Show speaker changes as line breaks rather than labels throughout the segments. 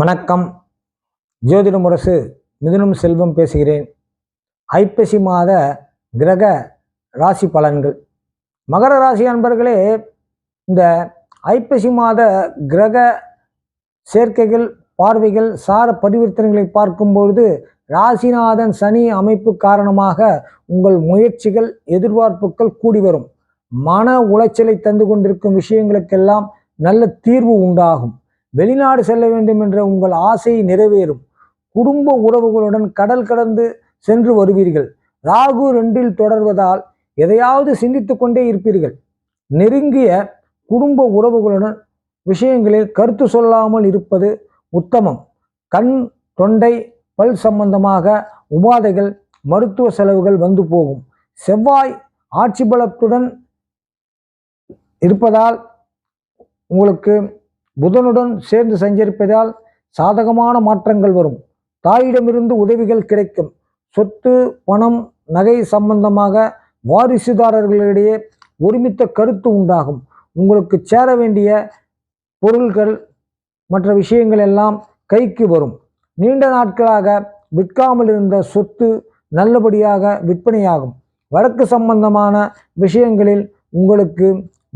வணக்கம். ஜோதிட முரசு மிதுனம் செல்வம் பேசுகிறேன். ஐப்பசி மாத கிரக ராசி பலன்கள். மகர ராசி அன்பர்களே, இந்த ஐப்பசி மாத கிரக சேர்க்கைகள், பார்வைகள், சார பரிவர்த்தனைகளை பார்க்கும்பொழுது ராசிநாதன் சனி அமைப்பு காரணமாக உங்கள் முயற்சிகள், எதிர்பார்ப்புகள் கூடி வரும். மன உளைச்சலை தந்து கொண்டிருக்கும் விஷயங்களுக்கெல்லாம் நல்ல தீர்வு உண்டாகும். வெளிநாடு செல்ல வேண்டும் என்ற உங்கள் ஆசை நிறைவேறும். குடும்ப உறவுகளுடன் கடல் கடந்து சென்று வருவீர்கள். ராகு 2 தொடர்வதால் எதையாவது சிந்தித்து கொண்டே இருப்பீர்கள். நெருங்கிய குடும்ப உறவுகளுடன் விஷயங்களில் கருத்து சொல்லாமல் இருப்பது உத்தமம். கண், தொண்டை, பல் சம்பந்தமாக உபாதைகள், மருத்துவ செலவுகள் வந்து போகும். செவ்வாய் ஆட்சி பலத்துடன் இருப்பதால் உங்களுக்கு புதனுடன் சேர்ந்து சஞ்சரிப்பதால் சாதகமான மாற்றங்கள் வரும். தாயிடமிருந்து உதவிகள் கிடைக்கும். சொத்து, பணம், நகை சம்பந்தமாக வாரிசுதாரர்களிடையே ஒருமித்த கருத்து உண்டாகும். உங்களுக்கு சேர வேண்டிய பொருள்கள், மற்ற விஷயங்கள் எல்லாம் கைக்கு வரும். நீண்ட நாட்களாக விற்காமல் இருந்த சொத்து நல்லபடியாக விற்பனையாகும். வழக்கு சம்பந்தமான விஷயங்களில் உங்களுக்கு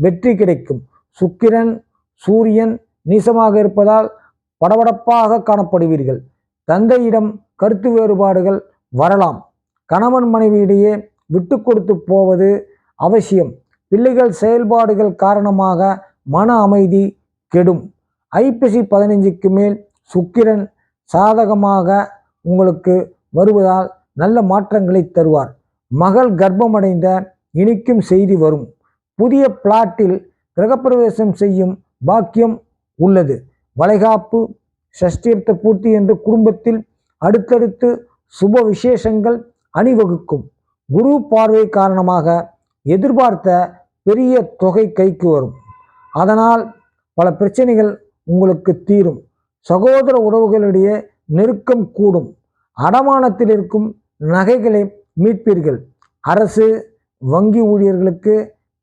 வெற்றி கிடைக்கும். சுக்கிரன், சூரியன் நீசமாக இருப்பதால் படபடப்பாக காணப்படுவீர்கள். தந்தையிடம் கருத்து வேறுபாடுகள் வரலாம். கணவன் மனைவியிடையே விட்டு கொடுத்து போவது அவசியம். பிள்ளைகள் செயல்பாடுகள் காரணமாக மன அமைதி கெடும். ஐப்பசி 15க்கு மேல் சுக்கிரன் சாதகமாக உங்களுக்கு வருவதால் நல்ல மாற்றங்களை தருவார். மகள் கர்ப்பமடைந்த இனிக்கும் செய்தி வரும். புதிய பிளாட்டில் கிரகப்பிரவேசம் செய்யும் பாக்கியம் உள்ளது. வளைகாப்பு, சஷ்டியர்த்த பூர்த்தி என்று குடும்பத்தில் அடுத்தடுத்து சுப விசேஷங்கள் அணிவகுக்கும். குரு பார்வை காரணமாக எதிர்பார்த்த பெரிய தொகை கைக்கு வரும். அதனால் பல பிரச்சனைகள் உங்களுக்கு தீரும். சகோதர உறவுகளிடையே நெருக்கம் கூடும். அடமானத்தில் இருக்கும் நகைகளை மீட்பீர்கள். அரசு, வங்கி ஊழியர்களுக்கு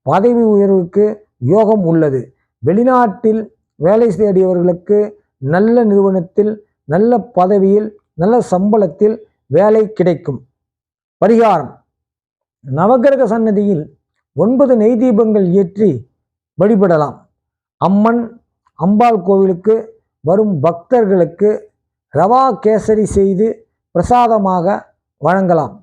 பதவி உயர்வுக்கு யோகம் உள்ளது. வெளிநாட்டில் வேலை தேடியவர்களுக்கு நல்ல நிறுவனத்தில், நல்ல பதவியில், நல்ல சம்பளத்தில் வேலை கிடைக்கும். பரிகாரம்: நவகிரக சன்னதியில் 9 நெய் தீபங்கள் ஏற்றி வழிபடலாம். அம்மன், அம்பாள் கோவிலுக்கு வரும் பக்தர்களுக்கு ரவா கேசரி செய்து பிரசாதமாக வழங்கலாம்.